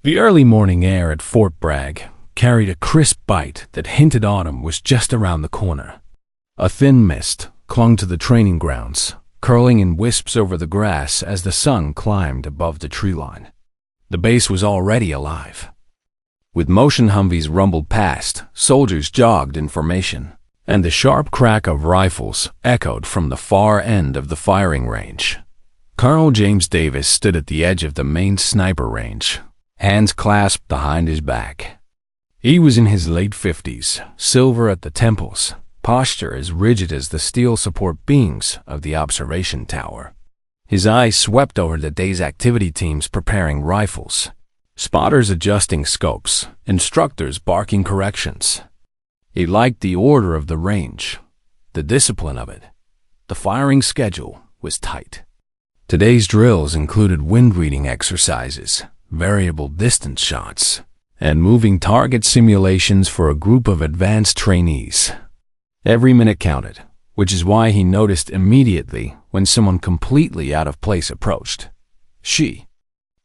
The early morning air at Fort Bragg carried a crisp bite that hinted autumn was just around the corner. A thin mist clung to the training grounds, curling in wisps over the grass as the sun climbed above the tree line. The base was already alive. With motion Humvees rumbled past, soldiers jogged in formation, and the sharp crack of rifles echoed from the far end of the firing range. Colonel James Davis stood at the edge of the main sniper range, hands clasped behind his back. He was in his late 50s, silver at the temples, posture as rigid as the steel support beams of the observation tower. His eyes swept over the day's activity teams preparing rifles, spotters adjusting scopes, instructors barking corrections. He liked the order of the range, the discipline of it. The firing schedule was tight. Today's drills included wind-reading exercises, variable distance shots, and moving target simulations for a group of advanced trainees. Every minute counted, which is why he noticed immediately when someone completely out of place approached. She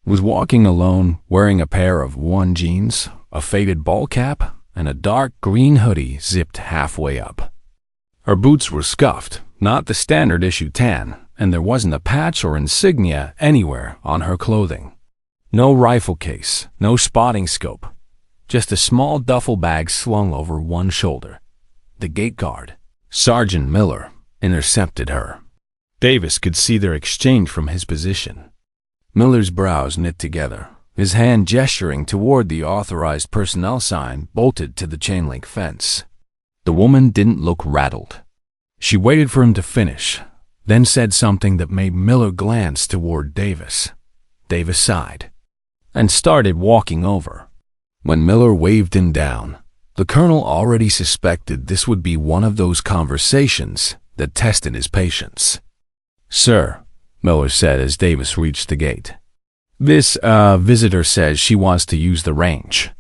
was walking alone, wearing a pair of worn jeans, a faded ball cap, and a dark green hoodie zipped halfway up. Her boots were scuffed, not the standard issue tan, and there wasn't a patch or insignia anywhere on her clothing. No rifle case, no spotting scope, just a small duffel bag slung over one shoulder. The gate guard, Sergeant Miller, intercepted her. Davis could see their exchange from his position. Miller's brows knit together, his hand gesturing toward the authorized personnel sign bolted to the chain-link fence. The woman didn't look rattled. She waited for him to finish, then said something that made Miller glance toward Davis. Davis sighed and started walking over. When Miller waved him down, the colonel already suspected this would be one of those conversations that tested his patience. "Sir," Miller said as Davis reached the gate, "This, visitor says she wants to use the range."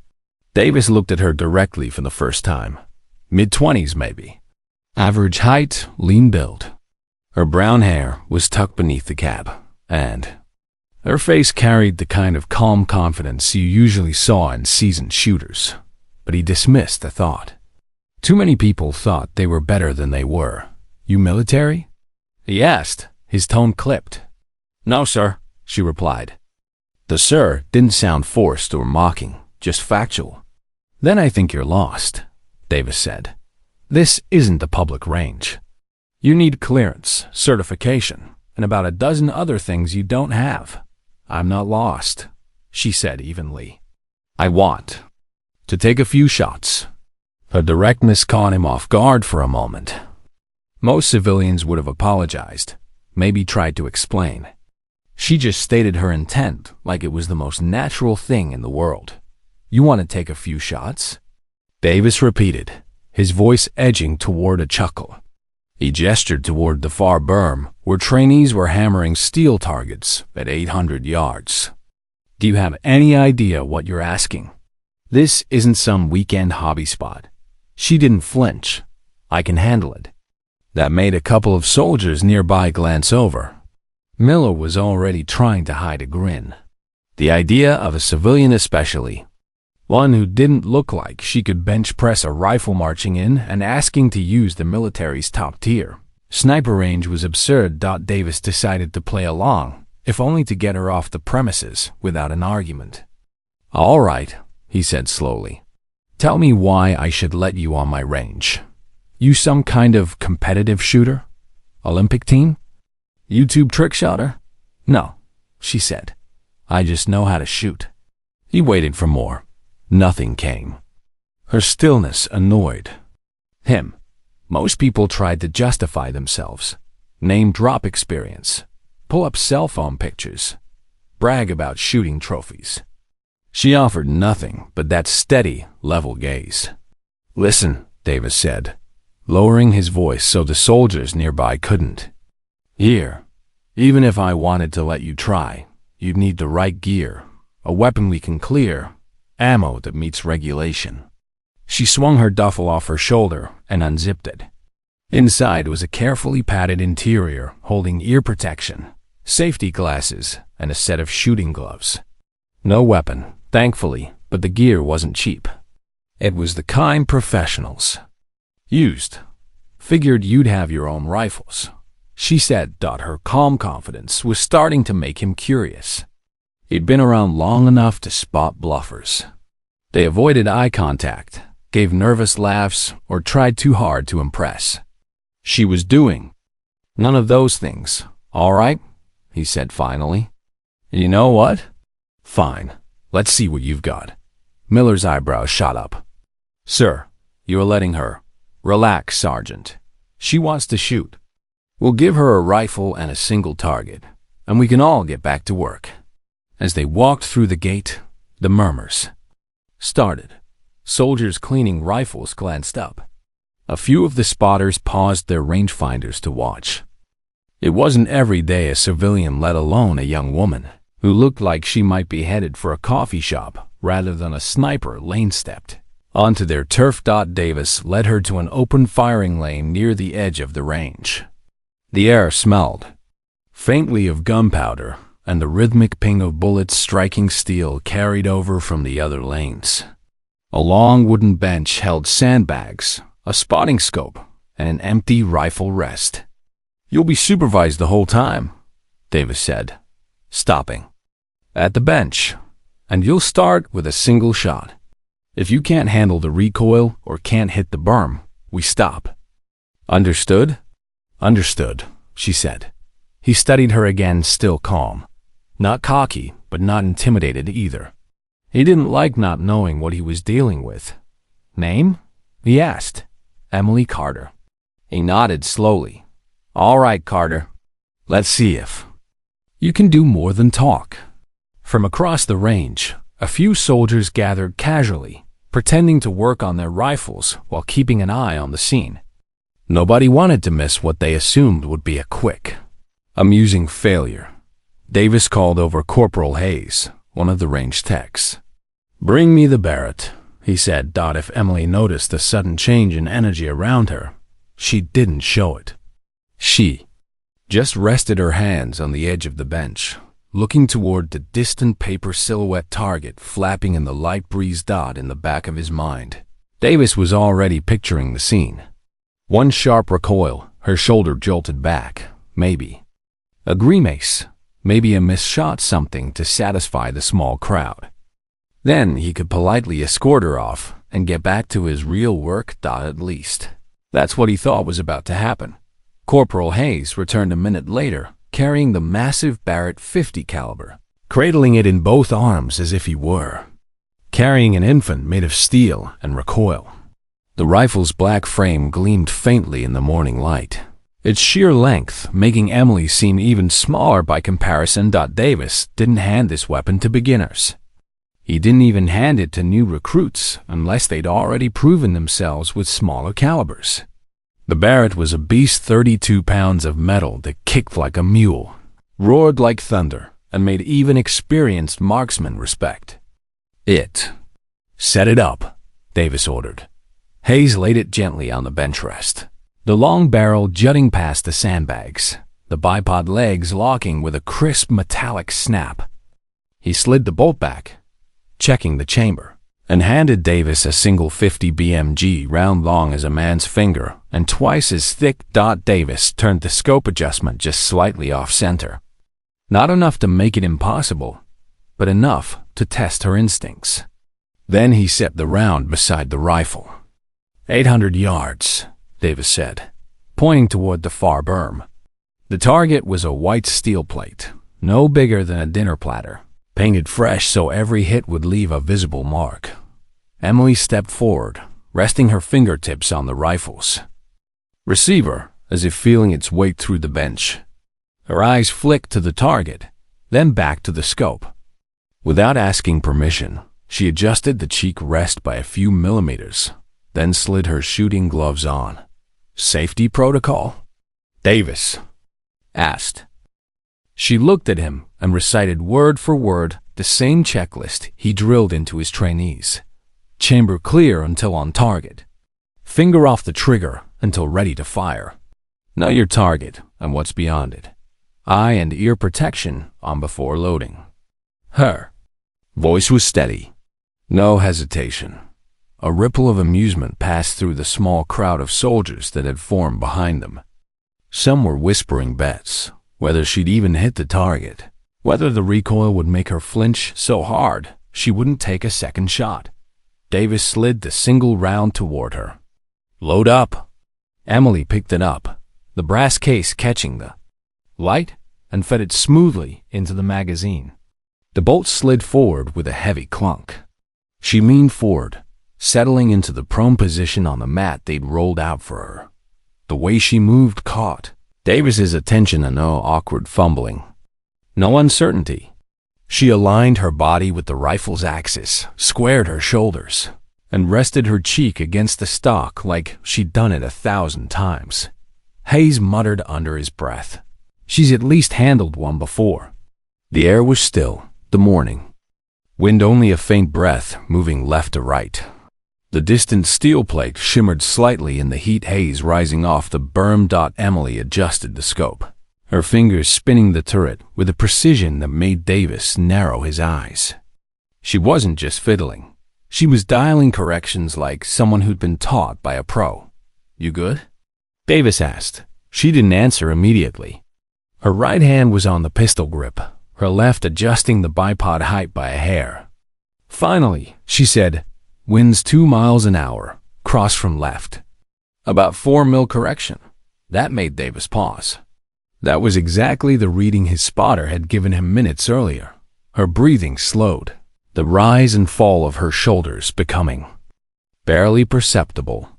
Davis looked at her directly for the first time. Mid-20s, maybe. Average height, lean build. Her brown hair was tucked beneath the cap, and her face carried the kind of calm confidence you usually saw in seasoned shooters. But he dismissed the thought. Too many people thought they were better than they were. "You military?" he asked, his tone clipped. "No, sir," she replied. The sir didn't sound forced or mocking, just factual. "Then I think you're lost," Davis said. "This isn't the public range. You need clearance, certification, and about a dozen other things you don't have." "I'm not lost," she said evenly. "I want to take a few shots." Her directness caught him off guard for a moment. Most civilians would have apologized, maybe tried to explain. She just stated her intent like it was the most natural thing in the world. "You want to take a few shots?" Davis repeated, his voice edging toward a chuckle. He gestured toward the far berm, where trainees were hammering steel targets at 800 yards. "Do you have any idea what you're asking? This isn't some weekend hobby spot." She didn't flinch. "I can handle it." That made a couple of soldiers nearby glance over. Miller was already trying to hide a grin. The idea of a civilian especially, one who didn't look like she could bench press a rifle marching in and asking to use the military's top-tier sniper range was absurd. Davis decided to play along, if only to get her off the premises without an argument. "All right," he said slowly. "Tell me why I should let you on my range. You some kind of competitive shooter? Olympic team? YouTube trick shotter?" "No," she said. "I just know how to shoot." He waited for more. Nothing came. Her stillness annoyed him. Most people tried to justify themselves, name drop experience, pull up cell phone pictures, brag about shooting trophies. She offered nothing but that steady, level gaze. "Listen," Davis said, lowering his voice so the soldiers nearby couldn't hear. "Even if I wanted to let you try, you'd need the right gear, a weapon we can clear, ammo that meets regulation." She swung her duffel off her shoulder and unzipped it. Inside was a carefully padded interior holding ear protection, safety glasses, and a set of shooting gloves. No weapon, thankfully, but the gear wasn't cheap. It was the kind professionals used. Figured you'd have your own rifles, she said. Her calm confidence was starting to make him curious. He'd been around long enough to spot bluffers. They avoided eye contact, gave nervous laughs, or tried too hard to impress. She was doing none of those things. All right, he said finally. You know what? Fine. Let's see what you've got. Miller's eyebrows shot up. Sir, you are letting her. Relax, Sergeant. She wants to shoot. We'll give her a rifle and a single target, and we can all get back to work. As they walked through the gate, the murmurs started. Soldiers cleaning rifles glanced up. A few of the spotters paused their rangefinders to watch. It wasn't every day a civilian, let alone a young woman, who looked like she might be headed for a coffee shop rather than a sniper, lane-stepped onto their turf. Davis led her to an open firing lane near the edge of the range. The air smelled faintly of gunpowder, and the rhythmic ping of bullets striking steel carried over from the other lanes. A long wooden bench held sandbags, a spotting scope, and an empty rifle rest. You'll be supervised the whole time, Davis said, stopping at the bench, and you'll start with a single shot. If you can't handle the recoil or can't hit the berm, we stop. Understood? Understood, she said. He studied her again, still calm. Not cocky, but not intimidated either. He didn't like not knowing what he was dealing with. Name? He asked. Emily Carter. He nodded slowly. All right, Carter. Let's see if you can do more than talk. From across the range, a few soldiers gathered casually, pretending to work on their rifles while keeping an eye on the scene. Nobody wanted to miss what they assumed would be a quick, amusing failure. Davis called over Corporal Hayes, one of the range techs. Bring me the Barrett, he said. If Emily noticed the sudden change in energy around her, she didn't show it. She just rested her hands on the edge of the bench, looking toward the distant paper silhouette target flapping in the light breeze. In the back of his mind, Davis was already picturing the scene. One sharp recoil, her shoulder jolted back, maybe a grimace, maybe a missed shot, something to satisfy the small crowd. Then he could politely escort her off and get back to his real work. At least that's what he thought was about to happen. Corporal Hayes returned a minute later, carrying the massive Barrett 50 caliber, cradling it in both arms as if he were carrying an infant made of steel and recoil. The rifle's black frame gleamed faintly in the morning light, its sheer length making Emily seem even smaller by comparison. Davis didn't hand this weapon to beginners. He didn't even hand it to new recruits unless they'd already proven themselves with smaller calibers. The Barrett was a beast, 32 pounds of metal that kicked like a mule, roared like thunder, and made even experienced marksmen respect it. Set it up, Davis ordered. Hayes laid it gently on the bench rest, the long barrel jutting past the sandbags, the bipod legs locking with a crisp metallic snap. He slid the bolt back, checking the chamber, and handed Davis a single 50 BMG round, long as a man's finger and twice as thick. Davis turned the scope adjustment just slightly off center. Not enough to make it impossible, but enough to test her instincts. Then he set the round beside the rifle. 800 yards, Davis said, pointing toward the far berm. The target was a white steel plate, no bigger than a dinner platter, painted fresh so every hit would leave a visible mark. Emily stepped forward, resting her fingertips on the rifle's receiver as if feeling its weight through the bench. Her eyes flicked to the target, then back to the scope. Without asking permission, she adjusted the cheek rest by a few millimeters, then slid her shooting gloves on. Safety protocol? Davis asked. She looked at him and recited word for word the same checklist he drilled into his trainees. Chamber clear until on target. Finger off the trigger until ready to fire. Know your target and what's beyond it. Eye and ear protection on before loading. Her Voice was steady. No hesitation. A ripple of amusement passed through the small crowd of soldiers that had formed behind them. Some were whispering bets, whether she'd even hit the target, whether the recoil would make her flinch so hard she wouldn't take a second shot. Davis slid the single round toward her. Load up. Emily picked it up, the brass case catching the light, and fed it smoothly into the magazine. The bolt slid forward with a heavy clunk. She leaned forward, settling into the prone position on the mat they'd rolled out for her. The way she moved caught Davis's attention, and no awkward fumbling, no uncertainty. She aligned her body with the rifle's axis, squared her shoulders, and rested her cheek against the stock like she'd done it 1,000 times. Hayes muttered under his breath, "She's at least handled one before." The air was still, the morning. Wind only a faint breath moving left to right. The distant steel plate shimmered slightly in the heat haze rising off the berm. Emily adjusted the scope, her fingers spinning the turret with a precision that made Davis narrow his eyes. She wasn't just fiddling. She was dialing corrections like someone who'd been taught by a pro. "You good?" Davis asked. She didn't answer immediately. Her right hand was on the pistol grip, her left adjusting the bipod height by a hair. Finally, she said, "Winds 2 miles an hour, cross from left." About 4 mil correction. That made Davis pause. That was exactly the reading his spotter had given him minutes earlier. Her breathing slowed, the rise and fall of her shoulders becoming barely perceptible.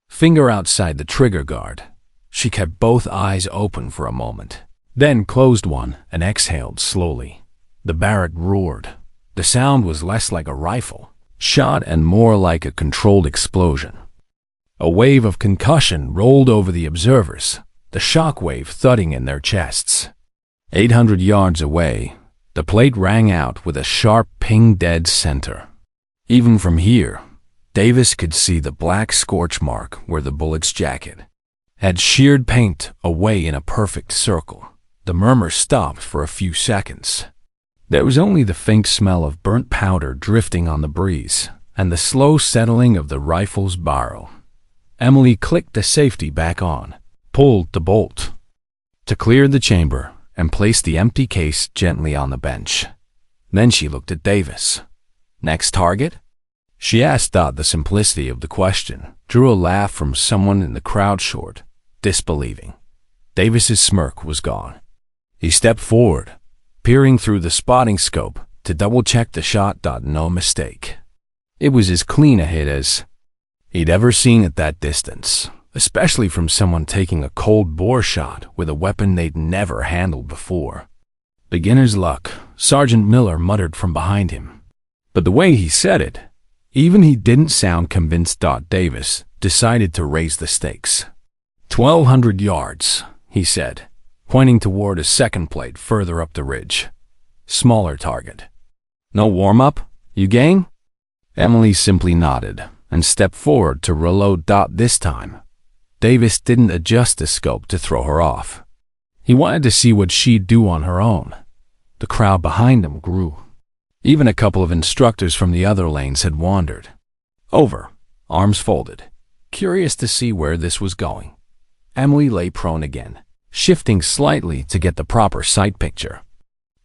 Finger outside the trigger guard. She kept both eyes open for a moment, then closed one and exhaled slowly. The Barrett roared. The sound was less like a rifle shot and more like a controlled explosion. A wave of concussion rolled over the observers, the shock wave thudding in their chests. 800 yards away, the plate rang out with a sharp ping dead center. Even from here, Davis could see the black scorch mark where the bullet's jacket had sheared paint away in a perfect circle. The murmur stopped for a few seconds. There was only the faint smell of burnt powder drifting on the breeze and the slow settling of the rifle's barrel. Emily clicked the safety back on, pulled the bolt to clear the chamber, and placed the empty case gently on the bench. Then she looked at Davis. "Next target?" She asked. The simplicity of the question drew a laugh from someone in the crowd, short, disbelieving. Davis's smirk was gone. He stepped forward, peering through the spotting scope to double-check the shot. No mistake. It was as clean a hit as he'd ever seen at that distance, especially from someone taking a cold bore shot with a weapon they'd never handled before. "Beginner's luck," Sergeant Miller muttered from behind him. But the way he said it, even he didn't sound convinced. Davis decided to raise the stakes. 1,200 yards, he said, pointing toward a second plate further up the ridge. Smaller target. "No warm-up? You gang?" Emily simply nodded and stepped forward to reload. This time, Davis didn't adjust the scope to throw her off. He wanted to see what she'd do on her own. The crowd behind him grew. Even a couple of instructors from the other lanes had wandered over, arms folded, curious to see where this was going. Emily lay prone again, shifting slightly to get the proper sight picture.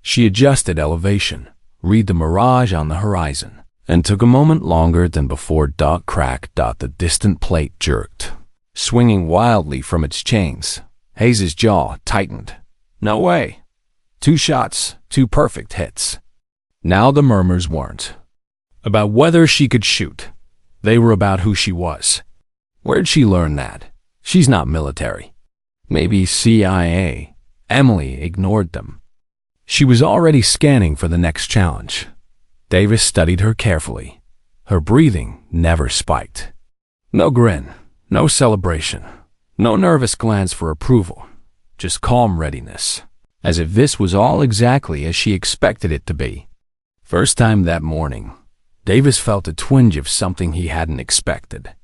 She adjusted elevation, read the mirage on the horizon, and took a moment longer than before. Crack. The distant plate jerked, swinging wildly from its chains. Hayes's jaw tightened. No way. 2 shots, 2 perfect hits. Now the murmurs weren't about whether she could shoot. They were about who she was. Where'd she learn that? She's not military. Maybe CIA. Emily ignored them. She was already scanning for the next challenge. Davis studied her carefully. Her breathing never spiked. No grin, no celebration, no nervous glance for approval, just calm readiness, as if this was all exactly as she expected it to be. First time that morning, Davis felt a twinge of something he hadn't expected.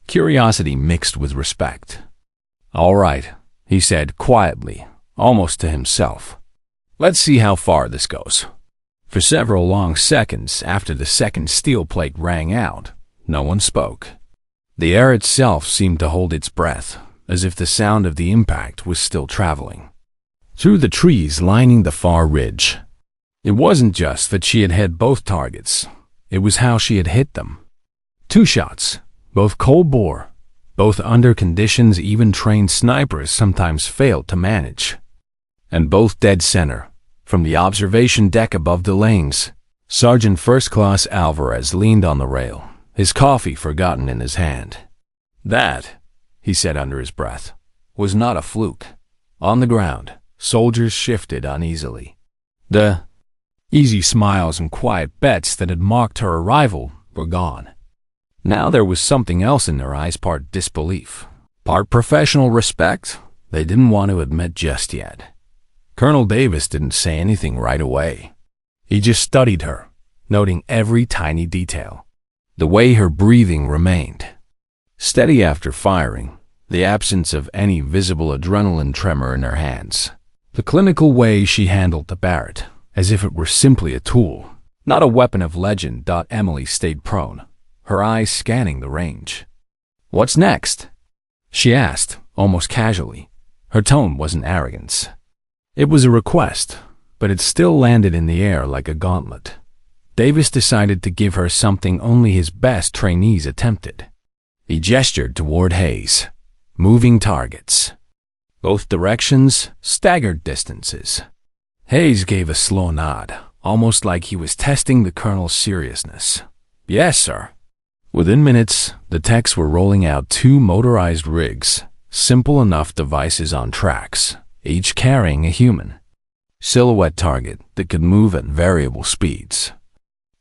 Curiosity mixed with respect. "All right," he said quietly, almost to himself. "Let's see how far this goes." For several long seconds after the second steel plate rang out, no one spoke. The air itself seemed to hold its breath, as if the sound of the impact was still traveling through the trees lining the far ridge. It wasn't just that she had hit both targets, it was how she had hit them. 2 shots, both cold bore, both under conditions even trained snipers sometimes failed to manage. And both dead center, from the observation deck above the lanes. Sergeant First Class Alvarez leaned on the rail, his coffee forgotten in his hand. "That," he said under his breath, "was not a fluke." On the ground, soldiers shifted uneasily. The easy smiles and quiet bets that had marked her arrival were gone. Now there was something else in their eyes, part disbelief, part professional respect they didn't want to admit just yet. Colonel Davis didn't say anything right away. He just studied her, noting every tiny detail. The way her breathing remained steady after firing, the absence of any visible adrenaline tremor in her hands, the clinical way she handled the Barrett, as if it were simply a tool, not a weapon of legend. Emily stayed prone, her eyes scanning the range. "What's next?" she asked, almost casually. Her tone wasn't arrogance. It was a request, but it still landed in the air like a gauntlet. Davis decided to give her something only his best trainees attempted. He gestured toward Hayes. Moving targets. Both directions, staggered distances. Hayes gave a slow nod, almost like he was testing the colonel's seriousness. "Yes, sir." Within minutes, the techs were rolling out 2 motorized rigs, simple enough devices on tracks, each carrying a human silhouette target that could move at variable speeds.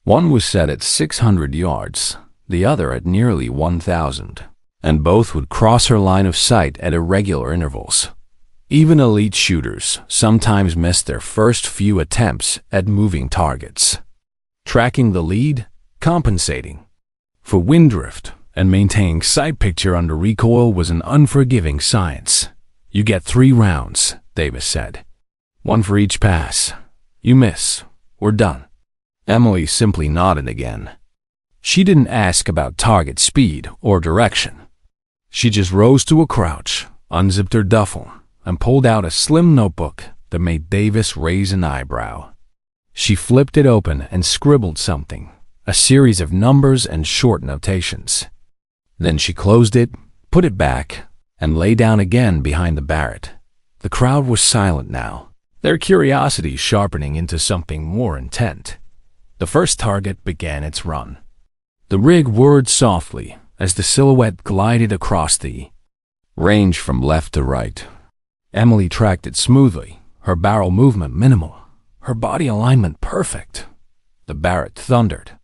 One was set at 600 yards, the other at nearly 1,000, and both would cross her line of sight at irregular intervals. Even elite shooters sometimes missed their first few attempts at moving targets. Tracking the lead, compensating for wind drift, and maintaining sight picture under recoil was an unforgiving science. "You get 3 rounds, Davis said. 1 for each pass. You miss, we're done." Emily simply nodded again. She didn't ask about target speed or direction. She just rose to a crouch, unzipped her duffel, and pulled out a slim notebook that made Davis raise an eyebrow. She flipped it open and scribbled something, a series of numbers and short notations. Then she closed it, put it back, and lay down again behind the Barrett. The crowd was silent now, their curiosity sharpening into something more intent. The first target began its run. The rig whirred softly as the silhouette glided across the range from left to right. Emily tracked it smoothly, her barrel movement minimal, her body alignment perfect. The Barrett thundered.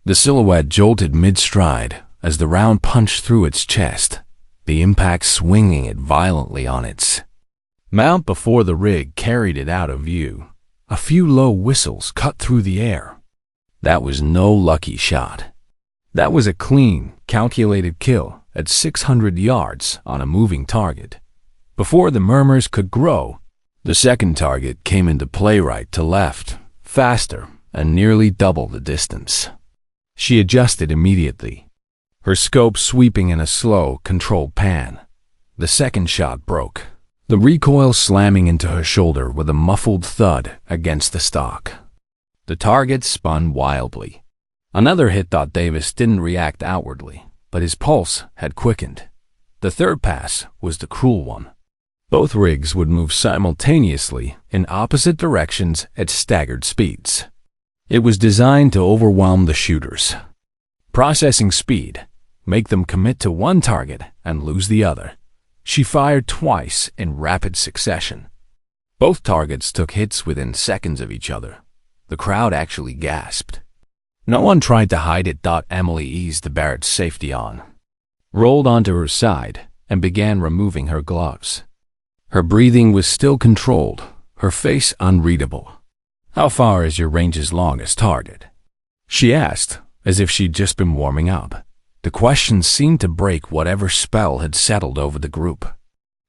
The silhouette jolted mid-stride as the round punched through its chest, the impact swinging it violently on its mount before the rig carried it out of view. A few low whistles cut through the air. That was no lucky shot. That was a clean, calculated kill at 600 yards on a moving target. Before the murmurs could grow, the second target came into play right to left, faster, and nearly double the distance. She adjusted immediately, her scope sweeping in a slow, controlled pan. The second shot broke, the recoil slamming into her shoulder with a muffled thud against the stock. The target spun wildly. Another hit. Davis didn't react outwardly, but his pulse had quickened. The third pass was the cruel one. Both rigs would move simultaneously in opposite directions at staggered speeds. It was designed to overwhelm the shooters. Processing speed, make them commit to one target and lose the other. She fired twice in rapid succession. Both targets took hits within seconds of each other. The crowd actually gasped. No one tried to hide it. Emily eased the Barrett's safety on, rolled onto her side, and began removing her gloves. Her breathing was still controlled, her face unreadable. "How far is your range's longest target?" she asked, as if she'd just been warming up. The question seemed to break whatever spell had settled over the group.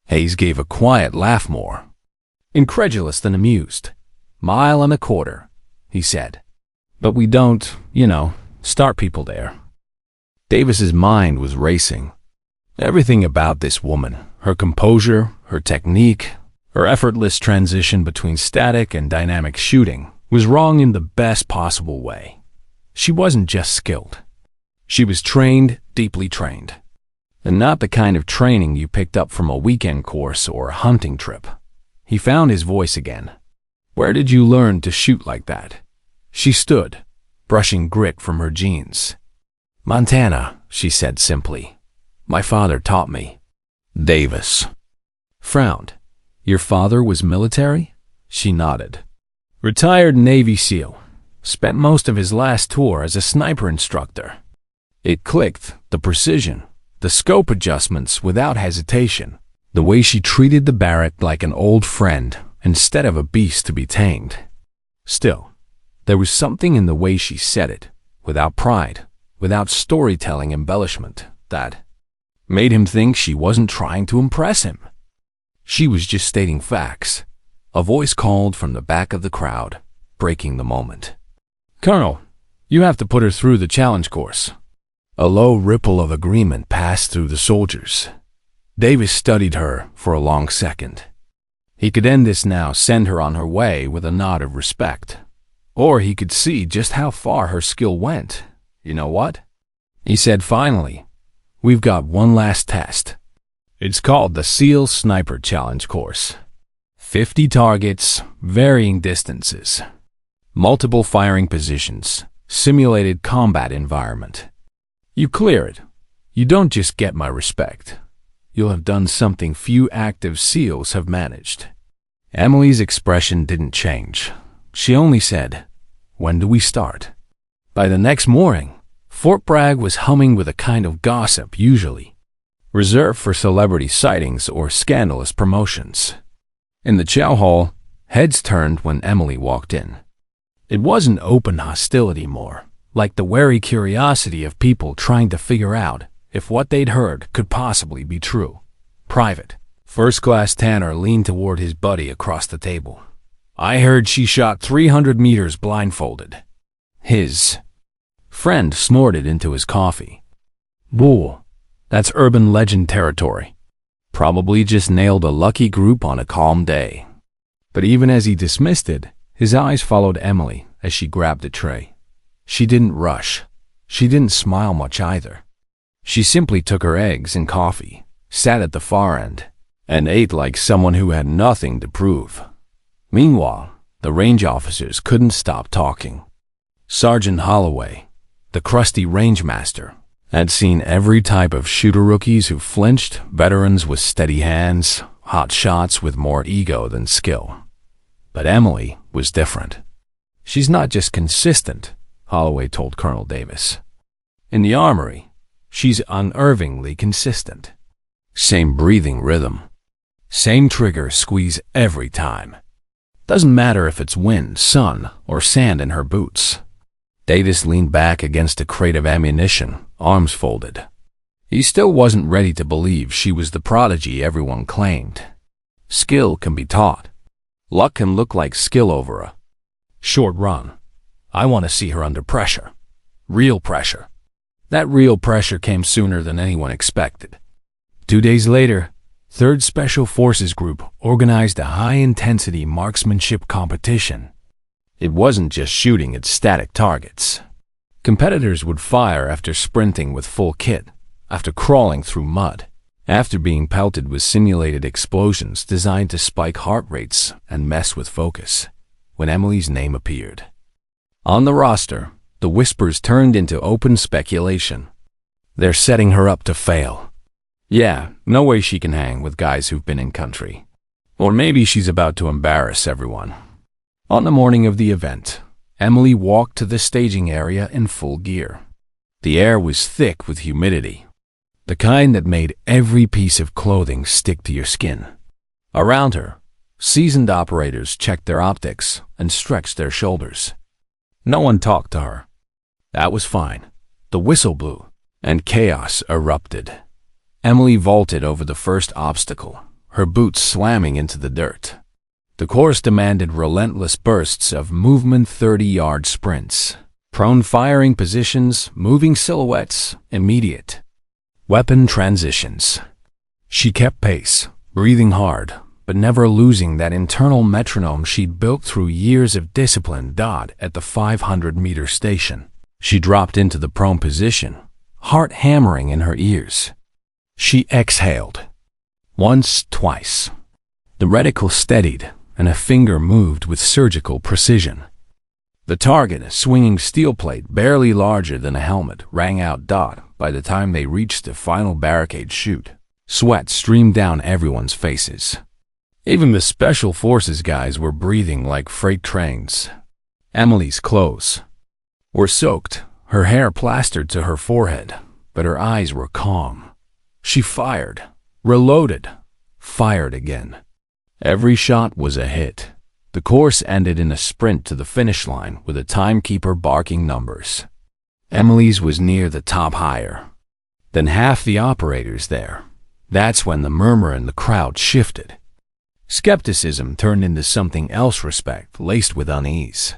Hayes gave a quiet laugh, more incredulous than amused. "1.25 miles," he said. But we don't, start people there. Davis's mind was racing. Everything about this woman, her composure, her technique, her effortless transition between static and dynamic shooting, was wrong in the best possible way. She wasn't just skilled. She was trained, deeply trained. And not the kind of training you picked up from a weekend course or a hunting trip. He found his voice again. Where did you learn to shoot like that? She stood, brushing grit from her jeans. Montana, she said simply. My father taught me. Davis frowned. Your father was military? She nodded. Retired Navy SEAL. Spent most of his last tour as a sniper instructor. It clicked, the precision, the scope adjustments without hesitation, the way she treated the barrack like an old friend instead of a beast to be tamed. Still, there was something in the way she said it, without pride, without storytelling embellishment, that made him think she wasn't trying to impress him. She was just stating facts. A voice called from the back of the crowd, breaking the moment. Colonel, you have to put her through the challenge course. A low ripple of agreement passed through the soldiers. Davis studied her for a long second. He could end this now, send her on her way with a nod of respect. Or he could see just how far her skill went. You know what? He said finally, we've got one last test. It's called the SEAL Sniper Challenge Course. 50 targets, varying distances. Multiple firing positions, simulated combat environment. You clear it. You don't just get my respect. You'll have done something few active SEALs have managed. Emily's expression didn't change. She only said, when do we start? By the next morning, Fort Bragg was humming with a kind of gossip usually reserved for celebrity sightings or scandalous promotions. In the chow hall, heads turned when Emily walked in. It wasn't open hostility more, like the wary curiosity of people trying to figure out if what they'd heard could possibly be true. Private, first-class Tanner leaned toward his buddy across the table. I heard she shot 300 meters blindfolded. His friend snorted into his coffee. Bull, that's urban legend territory. Probably just nailed a lucky group on a calm day. But even as he dismissed it, his eyes followed Emily as she grabbed a tray. She didn't rush. She didn't smile much either. She simply took her eggs and coffee, sat at the far end, and ate like someone who had nothing to prove. Meanwhile, the range officers couldn't stop talking. Sergeant Holloway, the crusty range master, had seen every type of shooter rookies who flinched, veterans with steady hands, hot shots with more ego than skill. But Emily was different. She's not just consistent, Holloway told Colonel Davis. In the armory, she's unervingly consistent. Same breathing rhythm. Same trigger squeeze every time. Doesn't matter if it's wind, sun, or sand in her boots. Davis leaned back against a crate of ammunition, arms folded. He still wasn't ready to believe she was the prodigy everyone claimed. Skill can be taught. Luck can look like skill over a short run. I want to see her under pressure. Real pressure. That real pressure came sooner than anyone expected. 2 days later, 3rd Special Forces Group organized a high-intensity marksmanship competition. It wasn't just shooting at static targets. Competitors would fire after sprinting with full kit, after crawling through mud, after being pelted with simulated explosions designed to spike heart rates and mess with focus. When Emily's name appeared on the roster, the whispers turned into open speculation. They're setting her up to fail. Yeah, no way she can hang with guys who've been in country. Or maybe she's about to embarrass everyone. On the morning of the event, Emily walked to the staging area in full gear. The air was thick with humidity, the kind that made every piece of clothing stick to your skin. Around her, seasoned operators checked their optics and stretched their shoulders. No one talked to her. That was fine. The whistle blew, and chaos erupted. Emily vaulted over the first obstacle, her boots slamming into the dirt. The course demanded relentless bursts of movement 30-yard sprints, Prone firing positions, moving silhouettes, immediate weapon transitions. She kept pace, breathing hard, but never losing that internal metronome she'd built through years of discipline. At the 500-meter station, she dropped into the prone position, heart hammering in her ears. She exhaled. Once, twice. The reticle steadied, and a finger moved with surgical precision. The target, a swinging steel plate barely larger than a helmet, rang out. By the time they reached the final barricade chute, sweat streamed down everyone's faces. Even the Special Forces guys were breathing like freight trains. Emily's clothes were soaked, her hair plastered to her forehead, but her eyes were calm. She fired, reloaded, fired again. Every shot was a hit. The course ended in a sprint to the finish line with a timekeeper barking numbers. Emily's was near the top, higher than half the operators there. That's when the murmur in the crowd shifted. Skepticism turned into something else, respect laced with unease.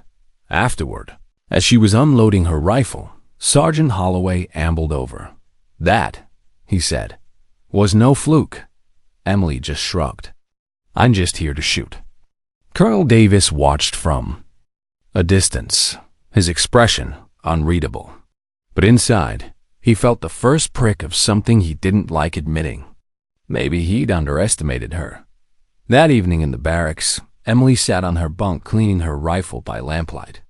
Afterward, as she was unloading her rifle, Sergeant Holloway ambled over. "That," he said, "was no fluke." Emily just shrugged. "I'm just here to shoot." Colonel Davis watched from a distance, his expression unreadable. But inside, he felt the first prick of something he didn't like admitting. Maybe he'd underestimated her. That evening in the barracks, Emily sat on her bunk cleaning her rifle by lamplight.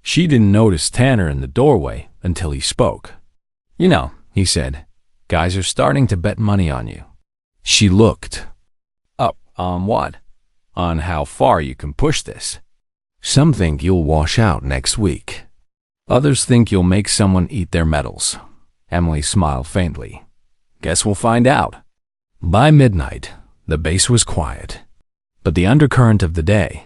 She didn't notice Tanner in the doorway until he spoke. "You know," he said, "guys are starting to bet money on you." She looked up. "On what?" "On how far you can push this. Some think you'll wash out next week. Others think you'll make someone eat their medals." Emily smiled faintly. "Guess we'll find out." By midnight, the base was quiet, but the undercurrent of the day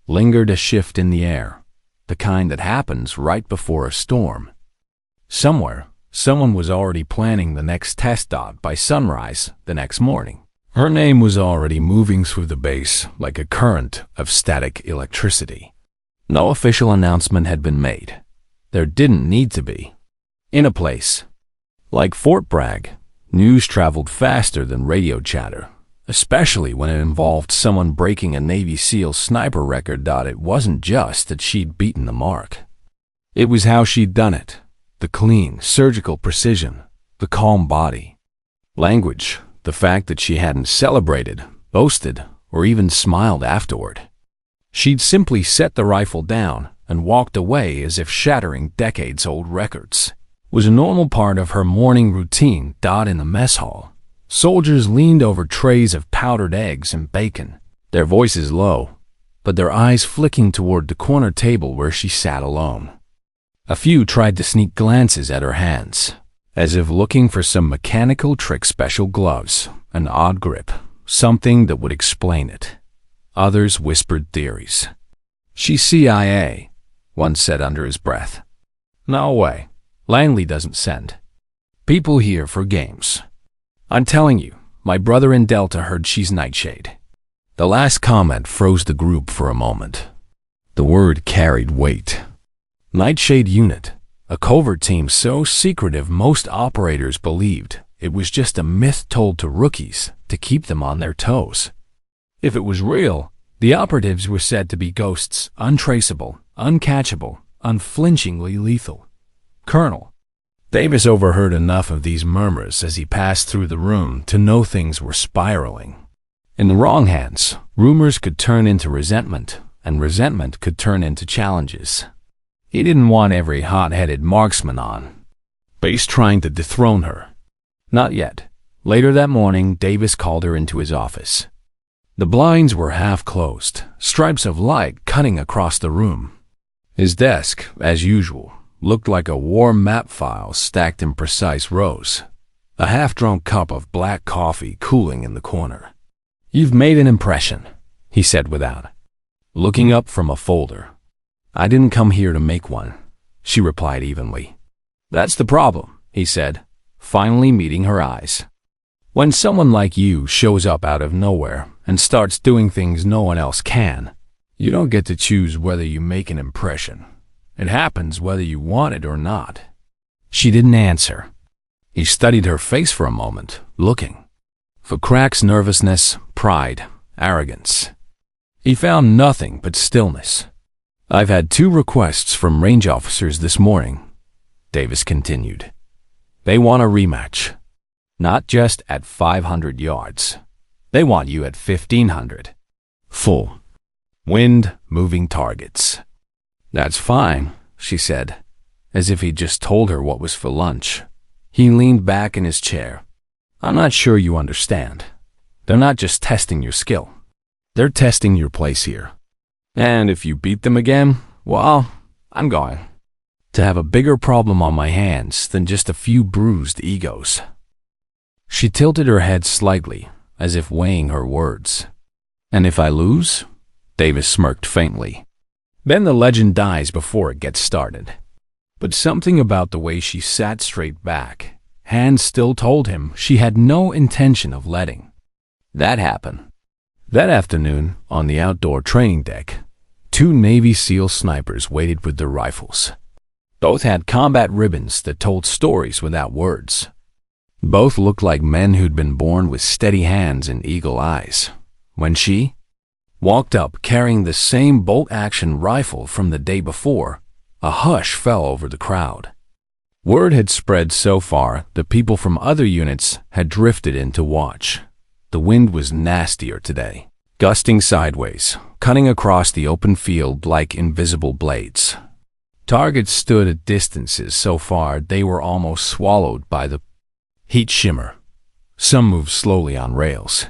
lingered, a shift in the air, the kind that happens right before a storm. Somewhere, someone was already planning the next test. By sunrise the next morning, her name was already moving through the base like a current of static electricity. No official announcement had been made. There didn't need to be. In a place like Fort Bragg, news traveled faster than radio chatter, especially when it involved someone breaking a Navy SEAL sniper record. It wasn't just that she'd beaten the mark. It was how she'd done it. The clean, surgical precision, the calm body language, the fact that she hadn't celebrated, boasted, or even smiled afterward. She'd simply set the rifle down and walked away as if shattering decades-old records was a normal part of her morning routine. In the mess hall, soldiers leaned over trays of powdered eggs and bacon, their voices low, but their eyes flicking toward the corner table where she sat alone. A few tried to sneak glances at her hands, as if looking for some mechanical trick, special gloves, an odd grip, something that would explain it. Others whispered theories. "She's CIA," one said under his breath. "No way. Langley doesn't send people here for games. I'm telling you, my brother in Delta heard she's Nightshade." The last comment froze the group for a moment. The word carried weight. Nightshade Unit, a covert team so secretive most operators believed it was just a myth told to rookies to keep them on their toes. If it was real, the operatives were said to be ghosts, untraceable, uncatchable, unflinchingly lethal. Colonel Davis overheard enough of these murmurs as he passed through the room to know things were spiraling. In the wrong hands, rumors could turn into resentment, and resentment could turn into challenges. He didn't want every hot-headed marksman on base trying to dethrone her. Not yet. Later that morning, Davis called her into his office. The blinds were half closed, stripes of light cutting across the room. His desk, as usual, looked like a war map file stacked in precise rows, a half-drunk cup of black coffee cooling in the corner. "You've made an impression," he said without looking up from a folder. "I didn't come here to make one," she replied evenly. "That's the problem," he said, finally meeting her eyes. "When someone like you shows up out of nowhere and starts doing things no one else can, you don't get to choose whether you make an impression. It happens whether you want it or not." She didn't answer. He studied her face for a moment, looking for cracks, nervousness, pride, arrogance. He found nothing but stillness. "I've had 2 requests from range officers this morning," Davis continued. "They want a rematch. Not just at 500 yards. They want you at 1,500. Full. Wind, moving targets." "That's fine," she said, as if he'd just told her what was for lunch. He leaned back in his chair. "I'm not sure you understand. They're not just testing your skill. They're testing your place here. And if you beat them again, well, I'm going to have a bigger problem on my hands than just a few bruised egos." She tilted her head slightly, as if weighing her words. "And if I lose?" Davis smirked faintly. "Then the legend dies before it gets started." But something about the way she sat straight back, hands still told him she had no intention of letting that happen. That afternoon, on the outdoor training deck, 2 Navy SEAL snipers waited with their rifles. Both had combat ribbons that told stories without words. Both looked like men who'd been born with steady hands and eagle eyes. When she walked up carrying the same bolt-action rifle from the day before, a hush fell over the crowd. Word had spread so far that people from other units had drifted in to watch. The wind was nastier today, gusting sideways, cutting across the open field like invisible blades. Targets stood at distances so far they were almost swallowed by the heat shimmer. Some moved slowly on rails.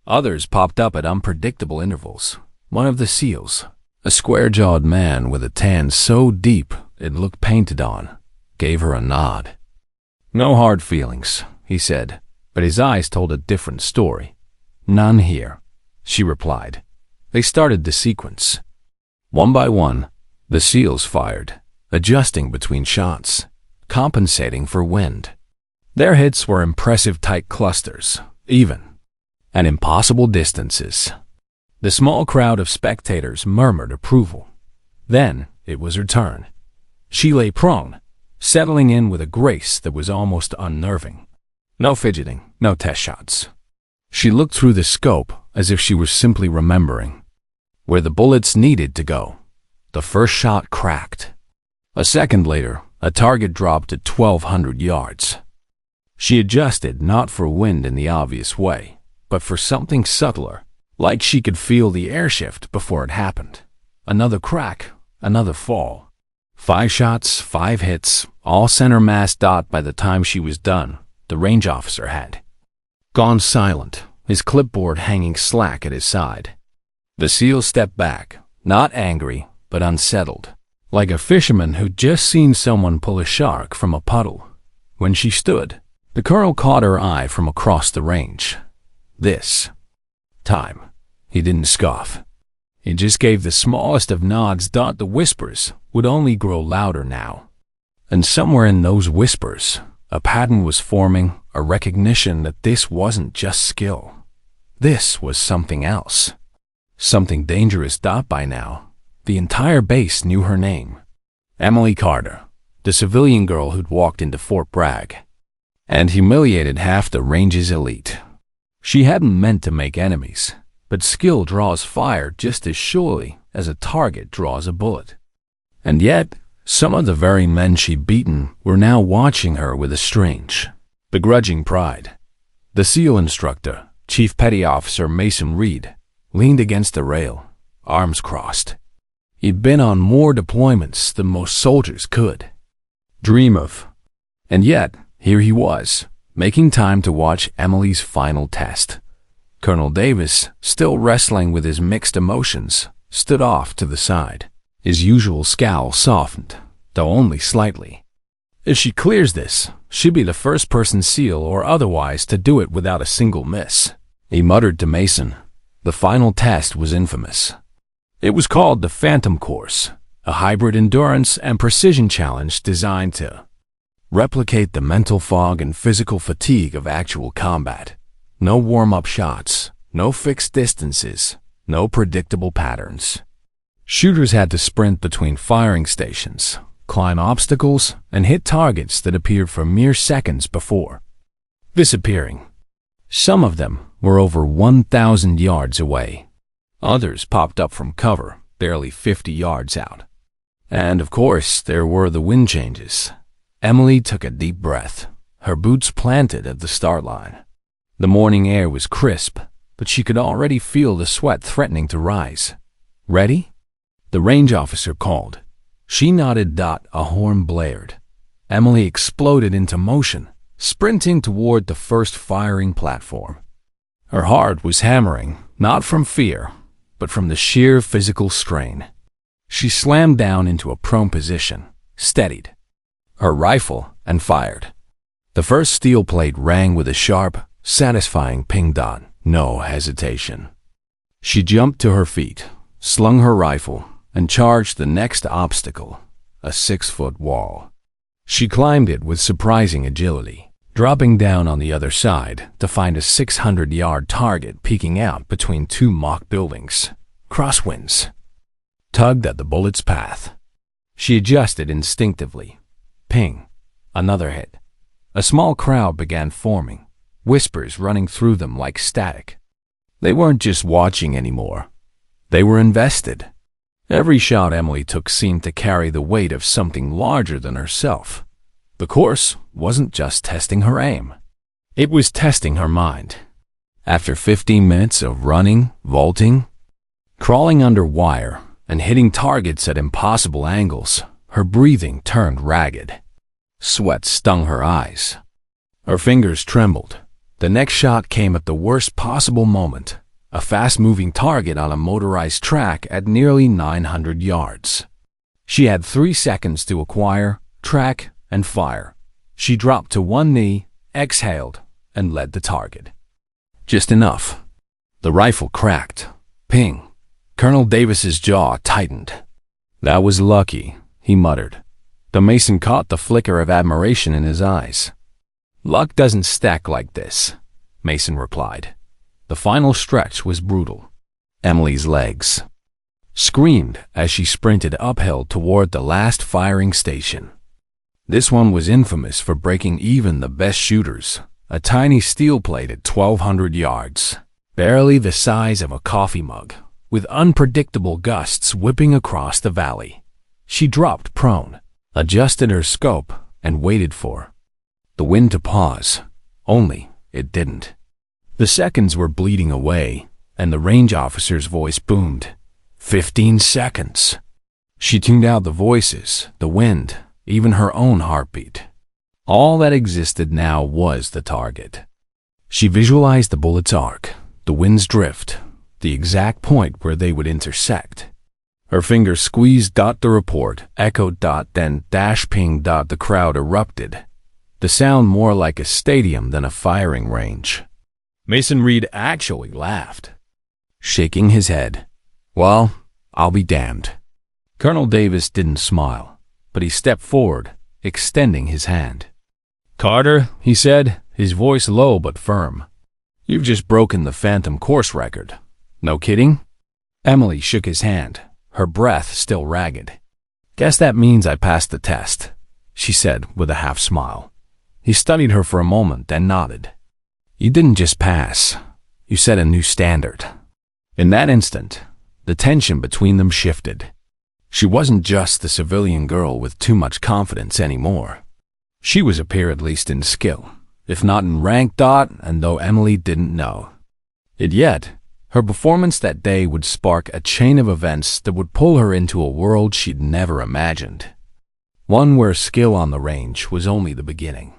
Others popped up at unpredictable intervals. One of the SEALs, a square-jawed man with a tan so deep it looked painted on, gave her a nod. "No hard feelings," he said, but his eyes told a different story. "None here," she replied. They started the sequence. One by one, the SEALs fired, adjusting between shots, compensating for wind. Their hits were impressive tight clusters, even at impossible distances. The small crowd of spectators murmured approval. Then it was her turn. She lay prone, settling in with a grace that was almost unnerving. No fidgeting, no test shots. She looked through the scope as if she was simply remembering where the bullets needed to go. The first shot cracked. A second later, a target dropped at 1,200 yards. She adjusted not for wind in the obvious way, but for something subtler, like she could feel the air shift before it happened. Another crack, another fall. 5 shots, 5 hits, all center mass dot. By the time she was done, the range officer had gone silent, his clipboard hanging slack at his side. The SEAL stepped back, not angry, but unsettled, like a fisherman who'd just seen someone pull a shark from a puddle. When she stood, the colonel caught her eye from across the range. This time, he didn't scoff. He just gave the smallest of nods. The whispers would only grow louder now. And somewhere in those whispers, a pattern was forming, a recognition that this wasn't just skill. This was something else. Something dangerous. By now, the entire base knew her name. Emily Carter, the civilian girl who'd walked into Fort Bragg and humiliated half the range's elite. She hadn't meant to make enemies, but skill draws fire just as surely as a target draws a bullet. And yet, some of the very men she'd beaten were now watching her with a strange, begrudging pride. The SEAL instructor, Chief Petty Officer Mason Reed, leaned against the rail, arms crossed. He'd been on more deployments than most soldiers could dream of. And yet, here he was, making time to watch Emily's final test. Colonel Davis, still wrestling with his mixed emotions, stood off to the side. His usual scowl softened, though only slightly. If she clears this, she'd be the first person, SEAL or otherwise, to do it without a single miss. He muttered to Mason. The final test was infamous. It was called the Phantom Course, a hybrid endurance and precision challenge designed to replicate the mental fog and physical fatigue of actual combat. No warm-up shots, no fixed distances, no predictable patterns. Shooters had to sprint between firing stations, climb obstacles, and hit targets that appeared for mere seconds before disappearing. Some of them were over 1,000 yards away. Others popped up from cover, barely 50 yards out. And of course, there were the wind changes. Emily took a deep breath, her boots planted at the start line. The morning air was crisp, but she could already feel the sweat threatening to rise. Ready? The range officer called. She nodded. A horn blared. Emily exploded into motion, sprinting toward the first firing platform. Her heart was hammering, not from fear, but from the sheer physical strain. She slammed down into a prone position, steadied her rifle, and fired. The first steel plate rang with a sharp, satisfying ping. No hesitation. She jumped to her feet, slung her rifle, and charged the next obstacle, a 6-foot wall. She climbed it with surprising agility, dropping down on the other side to find a 600-yard target peeking out between two mock buildings. Crosswinds tugged at the bullet's path. She adjusted instinctively. Ping. Another hit. A small crowd began forming, whispers running through them like static. They weren't just watching anymore. They were invested. Every shot Emily took seemed to carry the weight of something larger than herself. The course wasn't just testing her aim. It was testing her mind. After 15 minutes of running, vaulting, crawling under wire, and hitting targets at impossible angles, her breathing turned ragged. Sweat stung her eyes. Her fingers trembled. The next shot came at the worst possible moment, a fast-moving target on a motorized track at nearly 900 yards. She had 3 seconds to acquire, track, and fire. She dropped to one knee, exhaled, and led the target. Just enough. The rifle cracked. Ping. Colonel Davis's jaw tightened. That was lucky, he muttered. The Mason caught the flicker of admiration in his eyes. Luck doesn't stack like this, Mason replied. The final stretch was brutal. Emily's legs screamed as she sprinted uphill toward the last firing station. This one was infamous for breaking even the best shooters, a tiny steel plate at 1,200 yards, barely the size of a coffee mug, with unpredictable gusts whipping across the valley. She dropped prone, adjusted her scope, and waited for the wind to pause. Only it didn't. The seconds were bleeding away, and the range officer's voice boomed. 15 seconds. She tuned out the voices, the wind, even her own heartbeat. All that existed now was the target. She visualized the bullet's arc, the wind's drift, the exact point where they would intersect. Her fingers squeezed. The report echoed. Then dash ping. The crowd erupted. The sound more like a stadium than a firing range. Mason Reed actually laughed, shaking his head. Well, I'll be damned. Colonel Davis didn't smile, but he stepped forward, extending his hand. Carter, he said, his voice low but firm. You've just broken the Phantom course record. No kidding? Emily shook his hand, her breath still ragged. Guess that means I passed the test, she said with a half smile. He studied her for a moment, then nodded. You didn't just pass. You set a new standard. In that instant, the tension between them shifted. She wasn't just the civilian girl with too much confidence anymore. She was a peer at least in skill, if not in rank. And though Emily didn't know it yet, her performance that day would spark a chain of events that would pull her into a world she'd never imagined. One where skill on the range was only the beginning.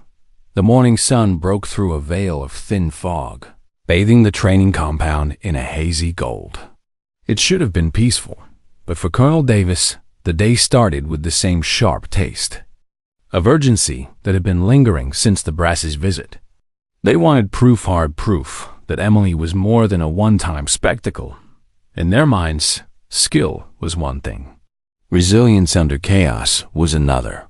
The morning sun broke through a veil of thin fog, bathing the training compound in a hazy gold. It should have been peaceful, but for Colonel Davis, the day started with the same sharp taste of urgency that had been lingering since the Brass's visit. They wanted hard proof, that Emily was more than a one-time spectacle. In their minds, skill was one thing. Resilience under chaos was another.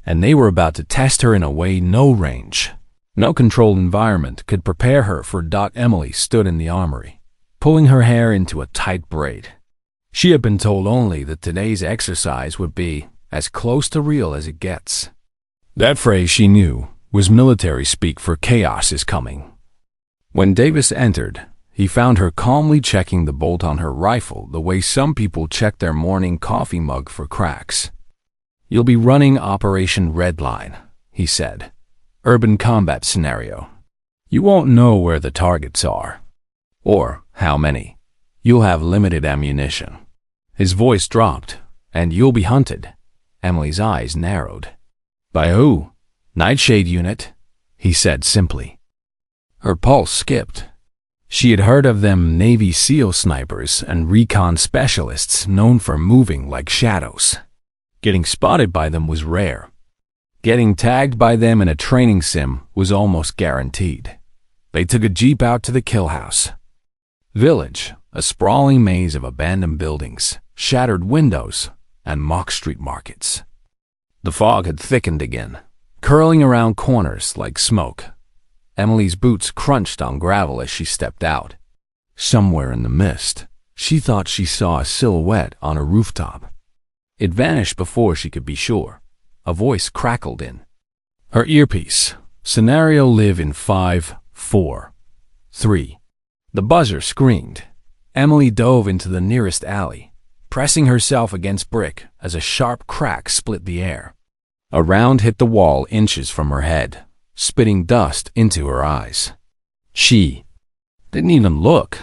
And they were about to test her in a way no range, no controlled environment could prepare her for. Emily stood in the armory, pulling her hair into a tight braid. She had been told only that today's exercise would be as close to real as it gets. That phrase, she knew, was military speak for chaos is coming. When Davis entered, he found her calmly checking the bolt on her rifle the way some people check their morning coffee mug for cracks. "You'll be running Operation Redline," he said. "Urban combat scenario. You won't know where the targets are, or how many. You'll have limited ammunition." His voice dropped. "And you'll be hunted." Emily's eyes narrowed. "By who?" "Nightshade Unit," he said simply. Her pulse skipped. She had heard of them Navy SEAL snipers and recon specialists known for moving like shadows. Getting spotted by them was rare. Getting tagged by them in a training sim was almost guaranteed. They took a jeep out to the kill house. Village, a sprawling maze of abandoned buildings, shattered windows, and mock street markets. The fog had thickened again, curling around corners like smoke. Emily's boots crunched on gravel as she stepped out. Somewhere in the mist, she thought she saw a silhouette on a rooftop. It vanished before she could be sure. A voice crackled in her earpiece. "Scenario live in 5, 4, 3. The buzzer screamed. Emily dove into the nearest alley, pressing herself against brick as a sharp crack split the air. A round hit the wall inches from her head, spitting dust into her eyes. She didn't even look.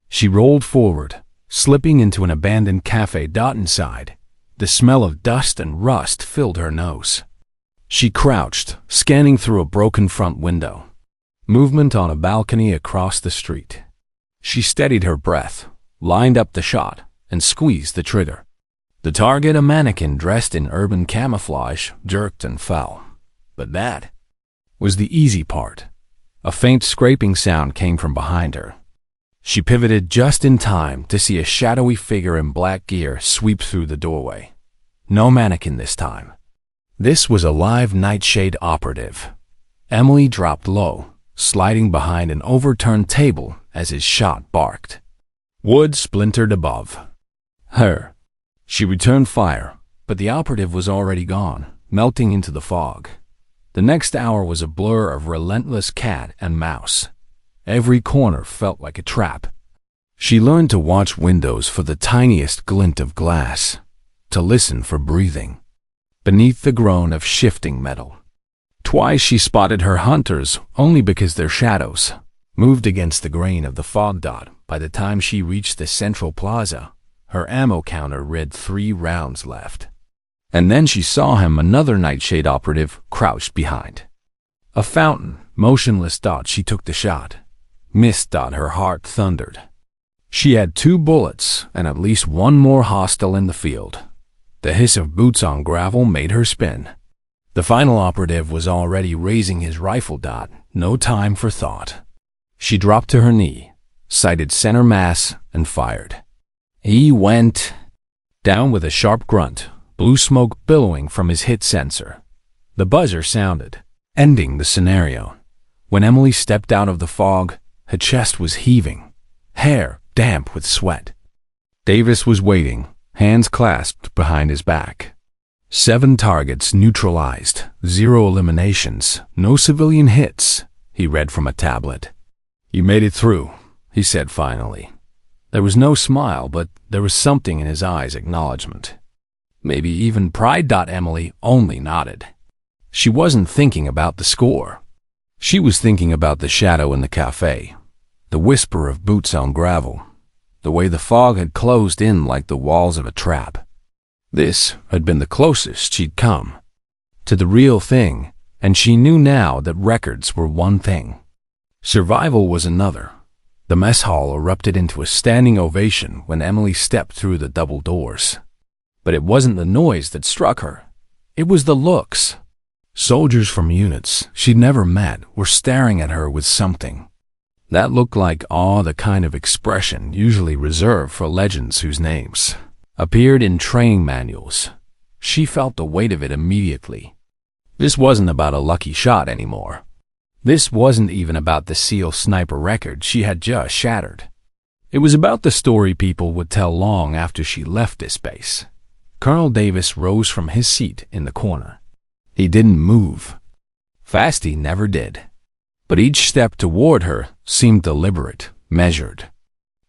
She rolled forward, slipping into an abandoned cafe. Inside, the smell of dust and rust filled her nose. She crouched, scanning through a broken front window. Movement on a balcony across the street. She steadied her breath, lined up the shot, and squeezed the trigger. The target, a mannequin dressed in urban camouflage, jerked and fell. But that was the easy part. A faint scraping sound came from behind her. She pivoted just in time to see a shadowy figure in black gear sweep through the doorway. No mannequin this time. This was a live Nightshade operative. Emily dropped low, sliding behind an overturned table as his shot barked. Wood splintered above her. She returned fire, but the operative was already gone, melting into the fog. The next hour was a blur of relentless cat and mouse. Every corner felt like a trap. She learned to watch windows for the tiniest glint of glass, to listen for breathing beneath the groan of shifting metal. Twice she spotted her hunters only because their shadows moved against the grain of the fog dot. By the time she reached the central plaza, her ammo counter read 3 rounds left. And then she saw him, another Nightshade operative, crouched behind a fountain. Motionless. She took the shot. Missed. Her heart thundered. She had 2 bullets and at least one more hostile in the field. The hiss of boots on gravel made her spin. The final operative was already raising his rifle. No time for thought. She dropped to her knee, sighted center mass, and fired. He went down with a sharp grunt, blue smoke billowing from his hit sensor. The buzzer sounded, ending the scenario. When Emily stepped out of the fog, her chest was heaving, hair damp with sweat. Davis was waiting, hands clasped behind his back. 7 targets neutralized, 0 eliminations, no civilian hits, he read from a tablet. "You made it through," he said finally. There was no smile, but there was something in his eyes, acknowledgement. Maybe even pride. Emily only nodded. She wasn't thinking about the score. She was thinking about the shadow in the cafe, the whisper of boots on gravel, the way the fog had closed in like the walls of a trap. This had been the closest she'd come to the real thing, and she knew now that records were one thing. Survival was another. The mess hall erupted into a standing ovation when Emily stepped through the double doors. But it wasn't the noise that struck her. It was the looks. Soldiers from units she'd never met were staring at her with something that looked like awe, the kind of expression usually reserved for legends whose names appeared in training manuals. She felt the weight of it immediately. This wasn't about a lucky shot anymore. This wasn't even about the SEAL sniper record she had just shattered. It was about the story people would tell long after she left this base. Colonel Davis rose from his seat in the corner. He didn't move. Fast he never did. But each step toward her seemed deliberate, measured.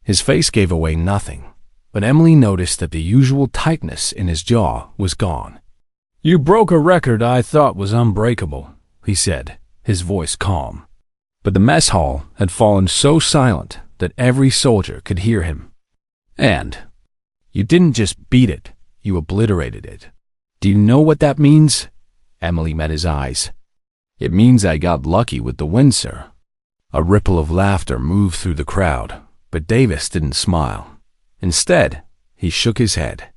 His face gave away nothing, but Emily noticed that the usual tightness in his jaw was gone. "You broke a record I thought was unbreakable," he said, his voice calm. But the mess hall had fallen so silent that every soldier could hear him. "And you didn't just beat it, you obliterated it. Do you know what that means?" Emily met his eyes. "It means I got lucky with the win, sir." A ripple of laughter moved through the crowd, but Davis didn't smile. Instead, he shook his head.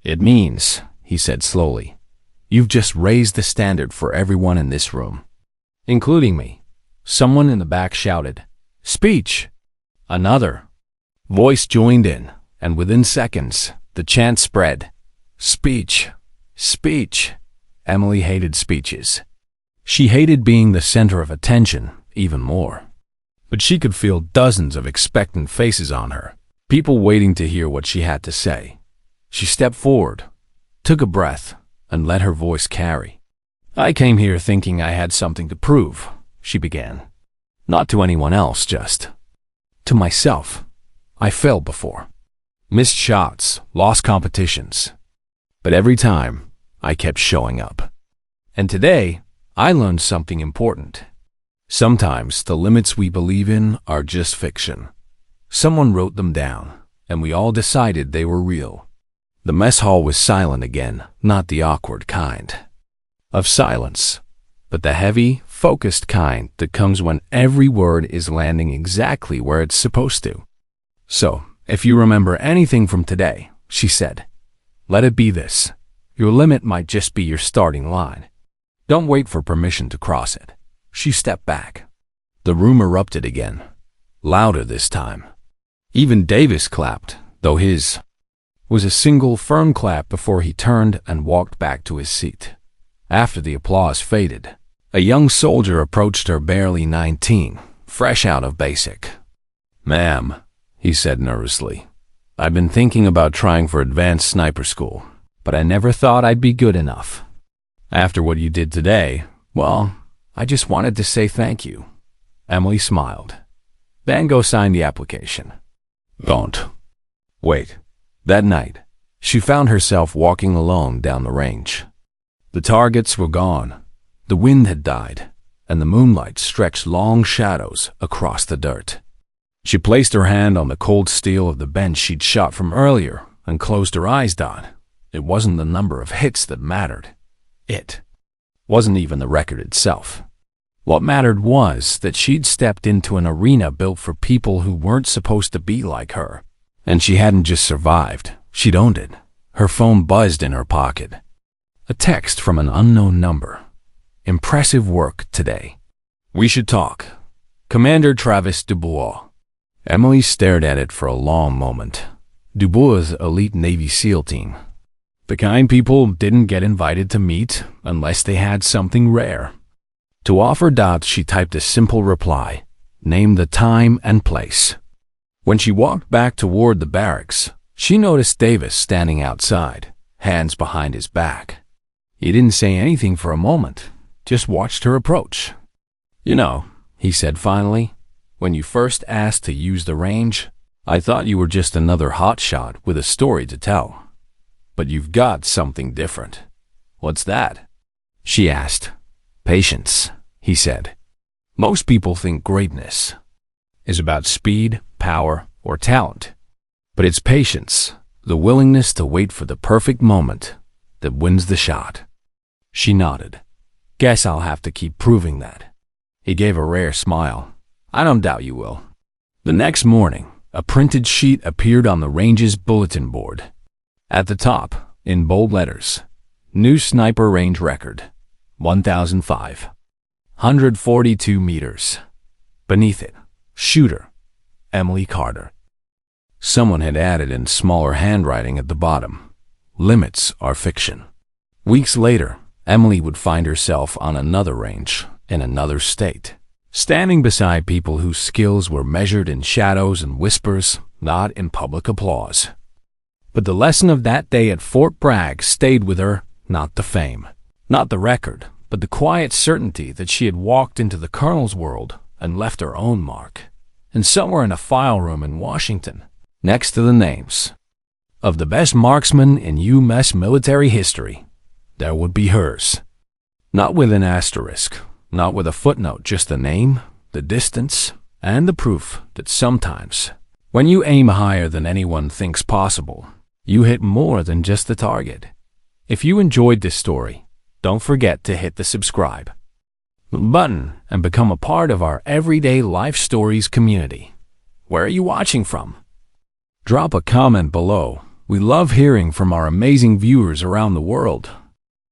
"It means," he said slowly, "you've just raised the standard for everyone in this room." "Including me." Someone in the back shouted, "Speech!" Another voice joined in, and within seconds, the chant spread. "Speech! Speech!" Emily hated speeches. She hated being the center of attention even more. But she could feel dozens of expectant faces on her, people waiting to hear what she had to say. She stepped forward, took a breath, and let her voice carry. "I came here thinking I had something to prove," she began. "Not to anyone else, just to myself. I failed before. Missed shots, lost competitions. But every time, I kept showing up. And today, I learned something important. Sometimes the limits we believe in are just fiction. Someone wrote them down, and we all decided they were real." The mess hall was silent again, not the awkward kind of silence, but the heavy, focused kind that comes when every word is landing exactly where it's supposed to. "So, if you remember anything from today," she said, "let it be this. Your limit might just be your starting line. Don't wait for permission to cross it." She stepped back. The room erupted again, louder this time. Even Davis clapped, though his was a single firm clap before he turned and walked back to his seat. After the applause faded, a young soldier approached her, barely 19, fresh out of basic. "Ma'am," he said nervously, "I've been thinking about trying for advanced sniper school, but I never thought I'd be good enough. After what you did today, well, I just wanted to say thank you." Emily smiled. "Then go sign the application." "Don't." Wait. That night, she found herself walking alone down the range. The targets were gone, the wind had died, and the moonlight stretched long shadows across the dirt. She placed her hand on the cold steel of the bench she'd shot from earlier and closed her eyes down. It wasn't the number of hits that mattered. It wasn't even the record itself. What mattered was that she'd stepped into an arena built for people who weren't supposed to be like her. And she hadn't just survived, she'd owned it. Her phone buzzed in her pocket. A text from an unknown number. "Impressive work today. We should talk. Commander Travis Dubois." Emily stared at it for a long moment. Dubois' elite Navy SEAL team. The kind people didn't get invited to meet unless they had something rare. To offer doubts, she typed a simple reply, named the time and place. When she walked back toward the barracks, she noticed Davis standing outside, hands behind his back. He didn't say anything for a moment, just watched her approach. "You know," he said finally, "when you first asked to use the range, I thought you were just another hotshot with a story to tell. But you've got something different." "What's that?" she asked. "Patience," he said. "Most people think greatness is about speed, power, or talent. But it's patience, the willingness to wait for the perfect moment, that wins the shot." She nodded. "Guess I'll have to keep proving that." He gave a rare smile. "I don't doubt you will." The next morning, a printed sheet appeared on the range's bulletin board. At the top, in bold letters, "New sniper range record, 1,542 meters." Beneath it, "Shooter, Emily Carter." Someone had added in smaller handwriting at the bottom, "Limits are fiction." Weeks later, Emily would find herself on another range, in another state, standing beside people whose skills were measured in shadows and whispers, not in public applause. But the lesson of that day at Fort Bragg stayed with her, not the fame, not the record, but the quiet certainty that she had walked into the colonel's world and left her own mark. And somewhere in a file room in Washington, next to the names of the best marksmen in U.S. military history, there would be hers. Not with an asterisk, not with a footnote, just the name, the distance, and the proof that sometimes, when you aim higher than anyone thinks possible, you hit more than just the target. If you enjoyed this story, don't forget to hit the subscribe button and become a part of our Everyday Life Stories community. Where are you watching from? Drop a comment below. We love hearing from our amazing viewers around the world.